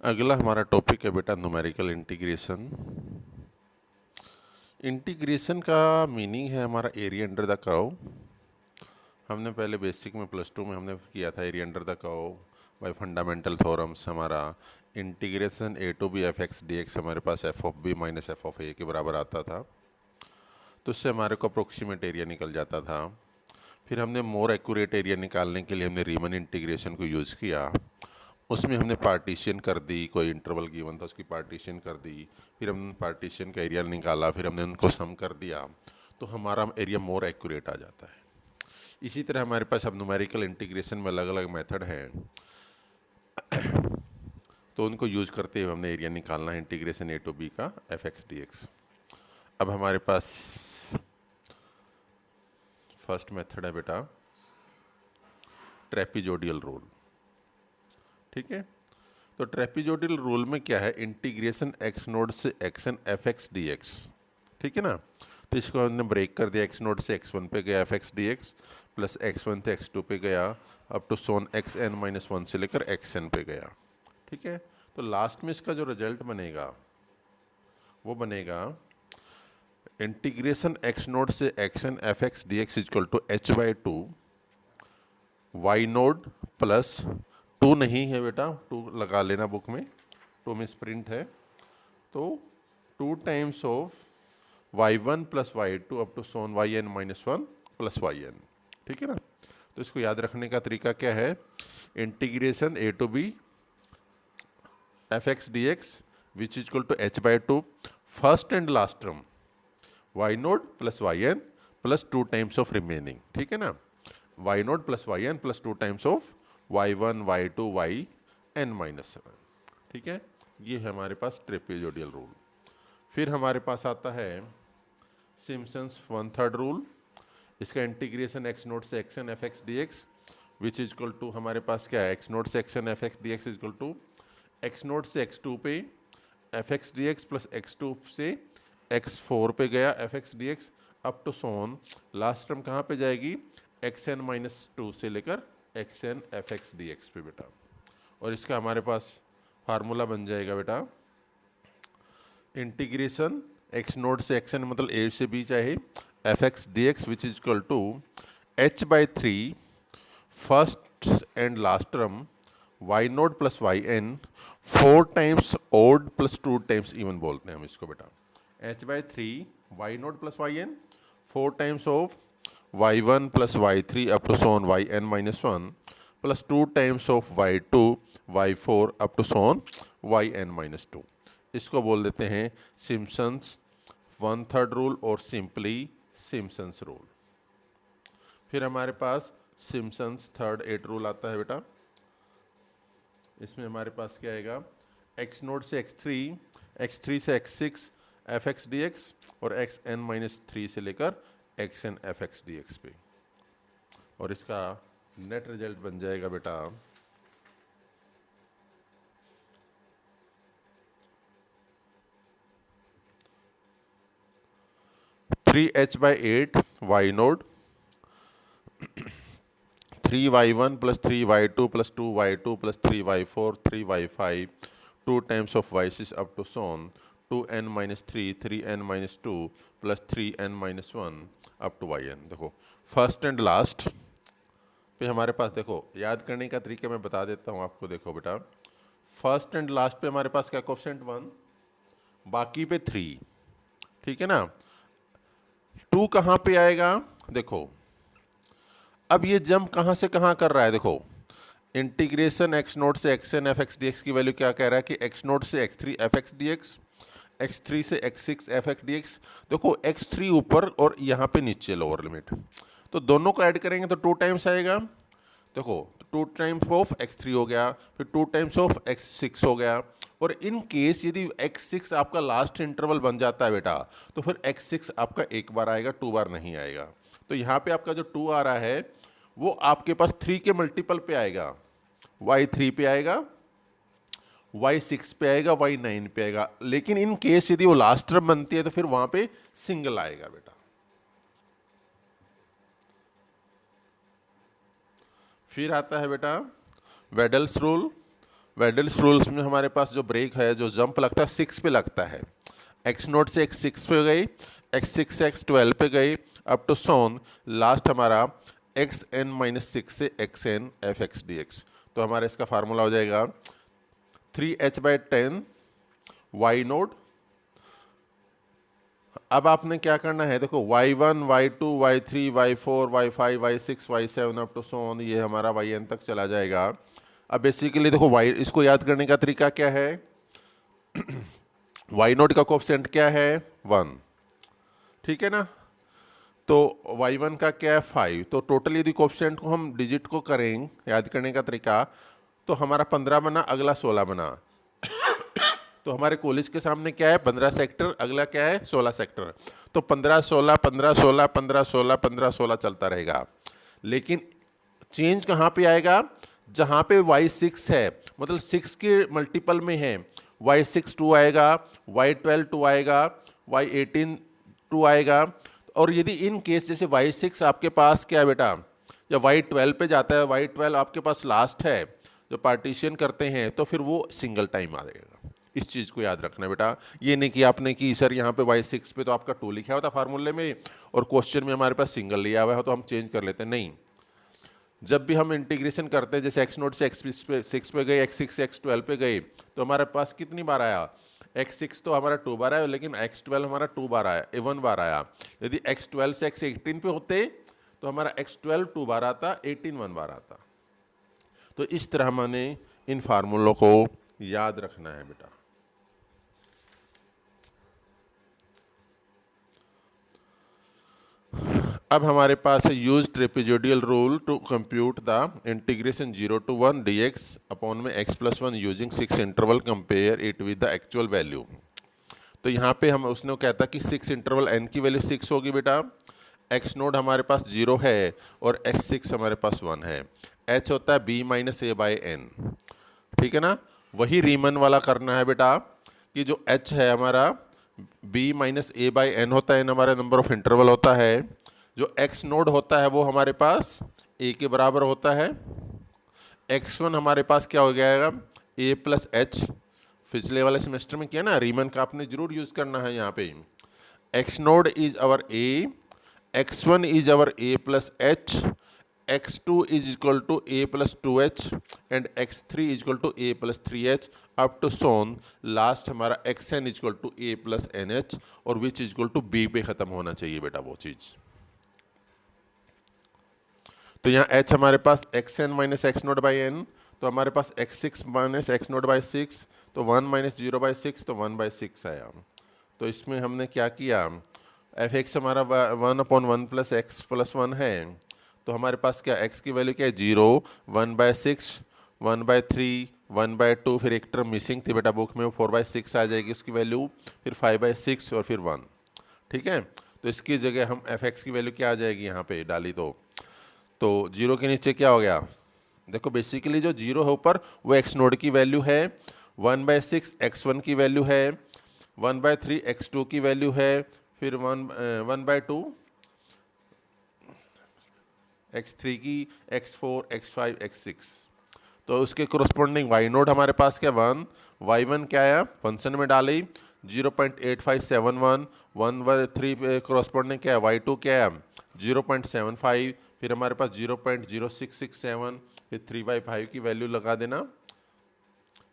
अगला हमारा टॉपिक है बेटा न्यूमेरिकल इंटीग्रेशन। इंटीग्रेशन का मीनिंग है हमारा एरिया अंडर द कर्व। हमने पहले बेसिक में +2 में हमने किया था area under the curve by fundamental theorems. हमारा integration a to B F x D X हमारे पास F of B minus F of A के बराबर आता था, तो उससे हमारे को अप्रोक्सीमेट एरिया निकल जाता था। फिर हमने मोर एक्यूरेट एरिया निकालने के लिए हमने रीमन इंटीग्रेशन को यूज़ किया। उसमें हमने पार्टीशन कर दी, कोई इंटरवल गिवन था उसकी पार्टीशन कर दी, फिर हमने पार्टीशन का एरिया निकाला, फिर हमने उनको सम कर दिया, तो हमारा एरिया मोर एक्यूरेट आ जाता है। इसी तरह हमारे पास अब न्यूमेरिकल इंटीग्रेशन में अलग अलग मेथड हैं, तो उनको यूज़ करते हुए हमने एरिया निकालना है इंटीग्रेशन a टू b का एफ एक्स डी एक्स। अब हमारे पास फर्स्ट मेथड है बेटा ट्रेपिजोडियल रूल। ठीक है, तो ट्रेपिजोडियल रूल में क्या है, इंटीग्रेशन x नोड से xn f x D x. ठीक है ना, तो इसको हमने ब्रेक कर दिया, x नोड से x1 पे गया f x D x plus x1 से x2 पे गया अप टू सोन xn-1 से लेकर xn पे गया। ठीक है, तो लास्ट में इसका जो रिजल्ट बनेगा वो बनेगा इंटीग्रेशन x नोड से xn f x D x equal to h/2 y naught plus 2 नहीं है बेटा, 2 लगा लेना बुक में, 2 में स्प्रिंट है, तो 2 times of y1 plus y2 up to so on yn-1 plus yn। ठीक है ना, तो इसको याद रखने का तरीका क्या है, integration a to b f x D x which is equal to h/2 first and last term y naught plus yn plus 2 times of remaining. ठीक है ना, y naught plus yn plus 2 times of y1 y2 yn-7। ठीक है, ये है हमारे पास ट्रेपेजोडियल rule. फिर हमारे पास आता है सिम्पसन्स 1/3 रूल। इसका इंटीग्रेशन x नोड से xn f x D x which is equal to हमारे पास क्या है, x नोड से xn f x D x is equal to x naught से x2 पे f x D x plus x2 से x4 पे गया f x D x up to so on last term कहाँ पे जाएगी, xn-2 से लेकर xn f x D x पे बेटा। और इसका हमारे पास फार्मूला बन जाएगा बेटा इंटीग्रेशन x नोड से xn मतलब a से b चाहे f x D x which is equal to h/3 first and last term y naught plus yn 4 times odd plus 2 times even बोलते हैं हम इसको बेटा, h/3 y naught plus yn 4 times of y1 plus y3 up to so on yn-1 plus 2 times of y2 y4 up to so on yn-2। इसको बोल देते हैं Simpson's 1/3 rule और सिंपली सिम्पसन्स रूल। फिर हमारे पास सिम्पसन्स 3rd 8 रूल आता है बेटा। इसमें हमारे पास क्या आएगा, x नोड से x3 x3 से x6 F x D x और xn-3 से लेकर xn f x D x पे, और इसका नेट रिजल्ट बन जाएगा बेटा 3h/8 y naught 3y1 plus 3y2 plus 2y2 plus 3y4 3y5 2 times of y6 up to so on 2n-3 3n-2 plus 3n-1 up to yn। देखो first and last पे हमारे पास, देखो याद करने का तरीका मैं बता देता हूँ आपको। देखो बेटा फर्स्ट एंड लास्ट पे हमारे पास क्या कोफिशिएंट 1, बाकी पे 3। ठीक है ना, 2 कहाँ पे आएगा, देखो अब ये जंप कहाँ से कहाँ कर रहा है, देखो इंटीग्रेशन x नोड से xn f x D x की वैल्यू क्या कह रहा है कि x नोड से x3 F x D x x3 से x6 F x D x. देखो x3 ऊपर और यहाँ पे नीचे लोअर लिमिट, तो दोनों को ऐड करेंगे तो 2 टाइम्स आएगा। देखो 2 टाइम्स ऑफ x3 हो गया, फिर 2 टाइम्स ऑफ x6 हो गया, और इन केस यदि x6 आपका लास्ट इंटरवल बन जाता है बेटा, तो फिर x6 आपका एक बार आएगा, 2 बार नहीं आएगा। तो यहाँ पे आपका जो 2 आ रहा है वो आपके पास 3 के मल्टीपल पे आएगा, y3 पे आएगा, y6 पे आएगा, y9 पे आएगा। लेकिन इन केस यदि वो लास्ट टर्म बनती है तो फिर वहां पे सिंगल आएगा बेटा। फिर आता है बेटा वेडल्स रूल। वेडल्स रूल्स में हमारे पास जो ब्रेक है, जो जंप लगता है 6 पे लगता है। x0 से x6 पे गई, x6 से x12 पे गई, अप टू सोन लास्ट हमारा xn-6 से xn f(x) dx। तो हमारा इसका फार्मूला हो जाएगा 3h/10 y0। अब आपने क्या करना है, देखो y1, y2, y3, y4, y5, y6, y7 up to सोन, ये हमारा yn तक चला जाएगा। अब बेसिकली देखो y, इसको याद करने का तरीका क्या है, y0 का कोफिशिएंट क्या है 1, ठीक है ना। तो y1 का क्या है 5। तो टोटल यदि कोफिशिएंट को हम डिजिट को करें, याद करने का तरीका, तो हमारा 15 बना, अगला 16 बना। तो हमारे कॉलेज के सामने क्या है 15 सेक्टर, अगला क्या है 16 सेक्टर। तो 15 16 15 16 15 16 15 16 चलता रहेगा। लेकिन चेंज कहाँ पे आएगा, जहाँ पे y6 है, मतलब 6 के मल्टीपल में है, y6 2 आएगा, y12 2 आएगा, y18 2 आएगा। और यदि इन केस जैसे y6 आपके पास क्या है बेटा, या y12 पे जाता है, y12 आपके पास लास्ट है जो पार्टीशन करते हैं, तो फिर वो सिंगल टाइम आ जाएगा। इस चीज़ को याद रखना बेटा। ये नहीं कि आपने कि सर यहाँ पे y6 पे तो आपका 2 लिखा हुआ था फार्मूले में और क्वेश्चन में हमारे पास सिंगल लिया हुआ है तो हम चेंज कर लेते हैं, नहीं। जब भी हम इंटीग्रेशन करते हैं, जैसे x0 से x6 पे गए, x6 से x12 पे गए, तो हमारे पास कितनी बार आया, x6 तो हमारा 2 बार आया, लेकिन x12 हमारा 2 बार आया, 1 बार आया। यदि x12 से x18 पे होते तो हमारा x12 2 बार आता, 18 1 बार आता। तो इस तरह हमने इन फार्मूलों को याद रखना है बेटा। अब हमारे पास है use trapezoidal rule to compute the integration 0 to 1 dx upon में x+1 using 6 interval, compare it with the actual value. तो यहाँ पे हम उसने कहता कि 6 इंटरवल n की वैल्यू 6 होगी बेटा, x0 हमारे पास 0 है और x6 हमारे पास 1 है। h होता है b-a/n, ठीक है ना। वही रीमन वाला करना है बेटा कि जो h है हमारा b-a/n होता है, n हमारा नंबर ऑफ इंटरवल होता है। जो x0 होता है वो हमारे पास a के बराबर होता है। x1 हमारे पास क्या हो जाएगा a+h, पिछले वाले सेमेस्टर में किया ना, रीमन का आपने जरूर यूज करना है यहाँ पे। x0 is our a, x1 is our a+h, x2 is equal to a+2h and x3 is equal to a+3h up to so on last हमारा xn is equal to a+nh और which is equal to b पे खत्म होना चाहिए बेटा वो चीज। तो यहाँ h हमारे पास xn माइनस x0/n, तो हमारे पास x6 माइनस x0/6, तो 1 माइनस 0/6, तो 1/6 आया। तो इसमें हमने क्या किया, f(x) हमारा 1/1 प्लस x+1 है, तो हमारे पास क्या x की वैल्यू क्या है 0, 1/6, 1/3, 1/2, फिर एक टर्म मिसिंग थी बेटा बुक में, वो 4/6 आ जाएगी उसकी वैल्यू, फिर 5/6 और फिर 1, ठीक है। तो इसकी जगह हम f(x) की वैल्यू क्या आ जाएगी यहाँ पे डाली तो 0 के नीचे क्या हो गया, देखो बेसिकली जो 0 है ऊपर वो x0 की वैल्यू है, 1/6 x1 की वैल्यू है, 1/3 x2 की वैल्यू है, फिर 1/2 x3 की, x4, x5, x6। तो उसके कोरस्पॉन्डिंग y0 हमारे पास क्या 1, y1 क्या आया फंक्शन में डाली 0.8571, 1/3 पे कोरस्पॉन्डिंग क्या है y2 क्या है 0.75, फिर हमारे पास 0.0667, फिर 3/5 की वैल्यू लगा देना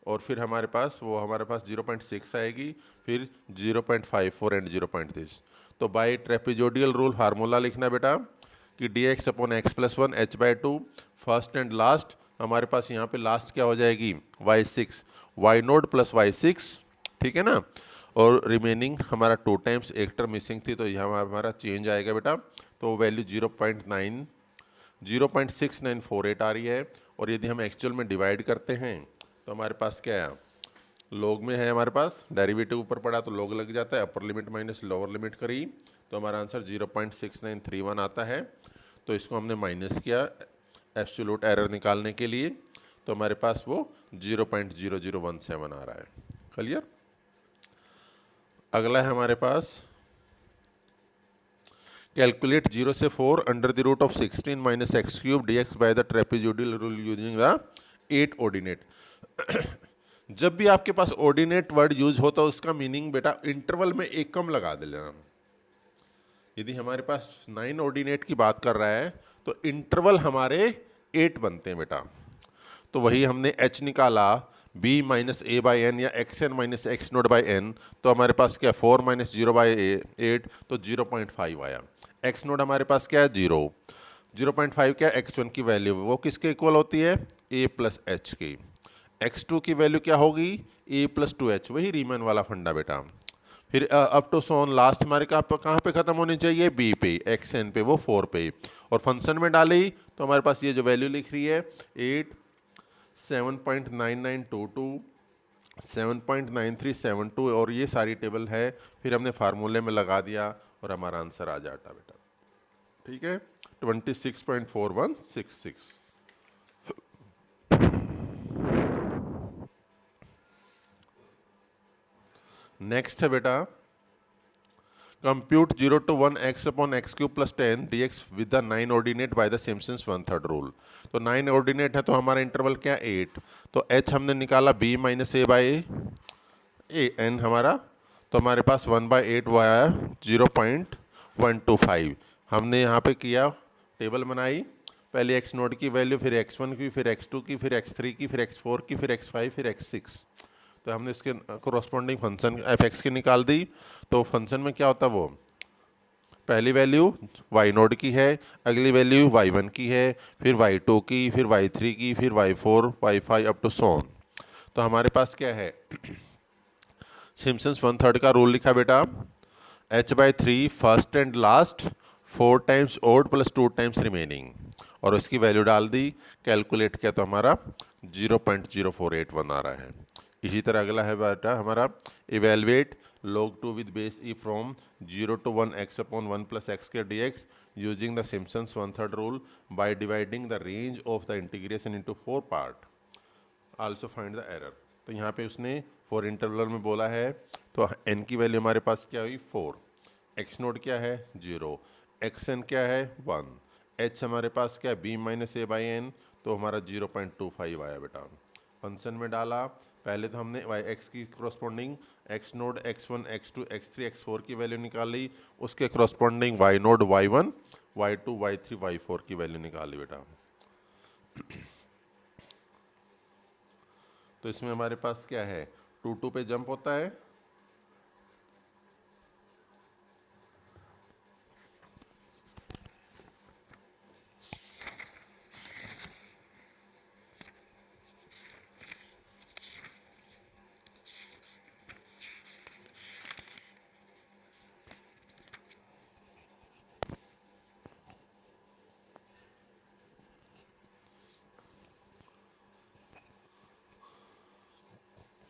और फिर हमारे पास 0.6 आएगी, फिर 0.54 एंड 0.3। तो बाय ट्रेपेजोइडल रूल फार्मूला लिखना बेटा कि dx/x+1 h/2 first and last, हमारे पास यहाँ पे लास्ट क्या हो जाएगी y6, y0 प्लस y6, ठीक है ना। और रिमेनिंग हमारा 2 टाइम्स एक टर्म मिसिंग थी तो यहाँ हमारा चेंज आएगा बेटा, तो वैल्यू 0.6948 आ रही है। और यदि हम एक्चुअल में डिवाइड करते हैं तो हमारे पास क्या है, लॉग में है हमारे पास, डेरिवेटिव ऊपर पड़ा तो लॉग लग जाता है, upper limit minus lower limit करी तो हमारा आंसर 0.6931 आता है। तो इसको हमने माइनस किया एब्सोल्यूट एरर निकालने के लिए, तो हमारे पास वो 0.0017 आ रहा है। क्लियर। अगला है हमारे पास कैलकुलेट 0 से 4 under the root of 16 minus x³ dx by the trapezoidal rule using the 8 ordinate. जब भी आपके पास ऑर्डिनेट वर्ड यूज होता है उसका मीनिंग बेटा इंटरवल में एक कम लगा देना। यदि हमारे पास 9 ऑर्डिनेट की बात कर रहा है तो इंटरवल हमारे 8 बनते हैं बेटा। तो वही हमने h निकाला b minus A by N या X N minus X naught by N, तो हमारे पास क्या 4 माइनस जीरो बाई 8, तो 0.5 आया। एक्स नोट हमारे पास क्या है 0, 0.5 क्या एक्स वन की वैल्यू वो किसके इक्वल होती है a प्लस एच की। एक्स टू की वैल्यू क्या होगी a प्लस टू एच, वही रीमन वाला फंडा बेटा। फिर अप टू सोन लास्ट हमारे कहाँ पे खत्म होनी चाहिए b पे, एक्स एन पे, वो 4 पे, और फंक्शन में डाली तो हमारे पास ये जो वैल्यू लिख रही है 8, 7.9922, 7.9372, और ये सारी टेबल है। फिर हमने फार्मूले में लगा दिया और हमारा आंसर आ जाता बेटा। ठीक है, 26.4166। नेक्स्ट है बेटा compute 0 to 1 x upon x cube plus 10 dx with the 9 ordinate by the Simpson's 1/3 rule. तो 9 ऑर्डिनेट है तो हमारा इंटरवल क्या 8, तो h हमने निकाला b minus A by a n हमारा, तो हमारे पास 1/8 वो आया 0.125। हमने यहाँ पे किया टेबल बनाई, पहले x नोट की वैल्यू, फिर x1 की, फिर x2 की, फिर x3 की, फिर x4 की, फिर x5, फिर x6। तो हमने इसके कोरोस्पोंडिंग फंक्शन f(x) की निकाल दी। तो फंक्शन में क्या होता है वो पहली वैल्यू y नोट की है, अगली वैल्यू y1 की है, फिर y2 की, फिर y3 की, फिर y4, y5 अप टू सोन। तो हमारे पास क्या है सिम्पसन्स 1/3 का रूल लिखा बेटा, h/3 first and last 4 times odd plus 2 times remaining, और उसकी वैल्यू डाल दी, कैलकुलेट किया तो हमारा 0.0481 आ रहा है। इसी तरह अगला है बेटा हमारा evaluate log 2 with base e from 0 to 1 x upon 1 plus x के dx using the Simpson's 1/3 rule by dividing the range of the integration into 4 part. Also find the error. तो यहाँ पे उसने 4 इंटरवल में बोला है, तो n की वैल्यू हमारे पास क्या हुई 4, x नोट क्या है 0, xn क्या है 1, h हमारे पास क्या है b minus A by N, तो हमारा 0.25 आया बेटा। फंक्शन में डाला, पहले तो हमने वाई एक्स की corresponding x node x1, x2, x3, x4 की वैल्यू निकाली, उसके corresponding Y node y1, y2, y3, y4 की वैल्यू निकाली बेटा। तो इसमें हमारे पास क्या है 2 पे जंप होता है,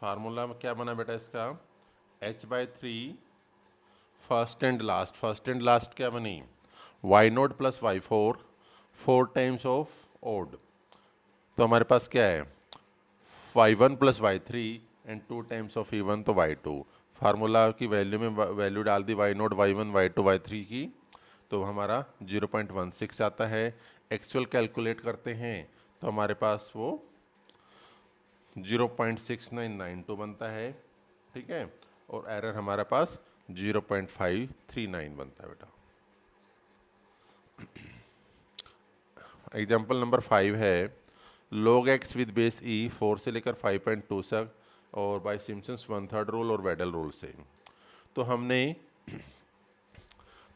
फार्मूला में क्या बना बेटा इसका h/3 first and last, first and last क्या बनी y naught plus y4 4 times of odd, तो हमारे पास क्या है y1 plus y3 and 2 times of e1 तो y2। फार्मूला की वैल्यू में वैल्यू डाल दी y note y1 y2 y3 की, तो हमारा 0.16 आता है। एक्चुअल कैलकुलेट करते हैं तो हमारे पास वो 0.6992 बनता है। ठीक है, और एरर हमारे पास 0.539 बनता है बेटा। एग्जाम्पल नंबर 5 है log x with base e 4 से लेकर 5.2 तक, और बाय सिम्पसन्स 1/3 रूल और वेडल रूल से। तो हमने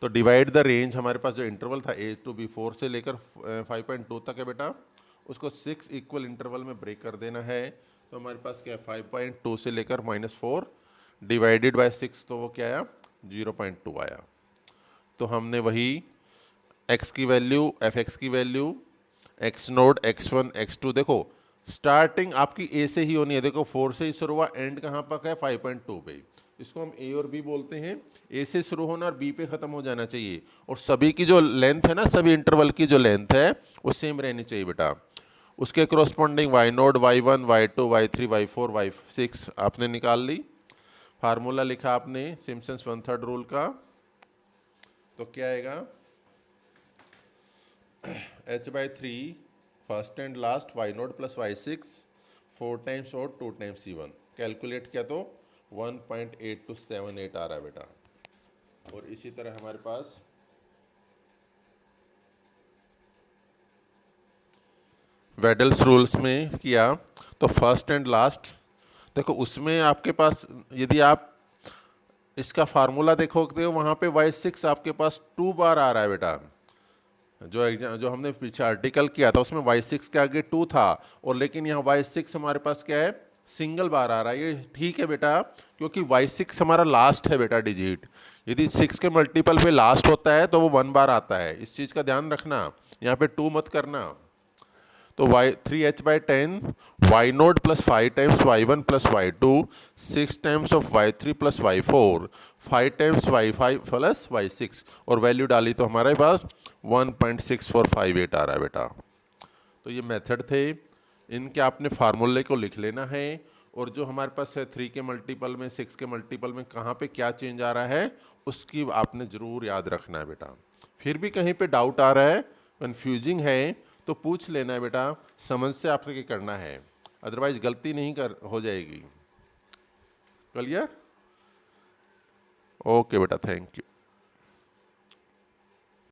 तो डिवाइड द रेंज, हमारे पास जो इंटरवल था a to b 4 से लेकर 5.2 तक है बेटा, उसको 6 इक्वल इंटरवल में ब्रेक कर देना है। तो हमारे पास क्या है 5.2 से लेकर -4 डिवाइडेड बाय 6, तो वो क्या आया 0.2 आया। तो हमने वही x की वैल्यू f(x) की value x node x1 x2, देखो स्टार्टिंग आपकी a से ही होनी है, देखो 4 से ही शुरू हुआ, एंड कहाँ पर है 5.2 पे। इसको हम a और b बोलते हैं, a से शुरू होना और b पे ख़त्म हो जाना चाहिए, और सभी की जो लेंथ है ना, सभी इंटरवल की जो लेंथ है वो सेम रहनी चाहिए बेटा। उसके corresponding y node y1 y2 y3 y4 y6 आपने निकाल ली। फार्मूला लिखा आपने सिम्पसन्स 1/3 रूल का, तो क्या आएगा h/3 first and last y naught plus y6 4 times और 2 टाइम्स C1 कैलकुलेट किया तो 1.8278 आ रहा है बेटा। और इसी तरह हमारे पास वेडल्स रूल्स में किया तो फर्स्ट एंड लास्ट, देखो उसमें आपके पास यदि आप इसका फार्मूला देखोगे तो वहाँ पे y6 आपके पास 2 बार आ रहा है बेटा। जो हमने पीछे आर्टिकल किया था उसमें y6 के आगे 2 था, और लेकिन यहाँ y6 हमारे पास क्या है, सिंगल बार आ रहा है। ये ठीक है बेटा, क्योंकि y6 हमारा लास्ट है बेटा डिजिट। यदि 6 के मल्टीपल पे लास्ट होता है तो वो 1 बार आता है, इस चीज़ का ध्यान रखना, यहाँ पे 2 मत करना। तो y3h/10 y0 plus 5 times y1 plus y2, 6 times of y3 plus y4, 5 times y5 plus y6, और वैल्यू डाली तो हमारे पास 1.6458 आ रहा है बेटा। तो ये मेथड थे, इनके आपने फार्मूले को लिख लेना है, और जो हमारे पास है 3 के मल्टीपल में 6 के मल्टीपल में कहाँ पे क्या चेंज आ रहा है उसकी आपने ज़रूर याद रखना है बेटा। फिर भी कहीं पे डाउट आ रहा है, कन्फ्यूजिंग है, तो पूछ लेना है बेटा, समझ से आपको करना है, अदरवाइज गलती नहीं हो जाएगी। क्लियर? ओके बेटा, थैंक यू।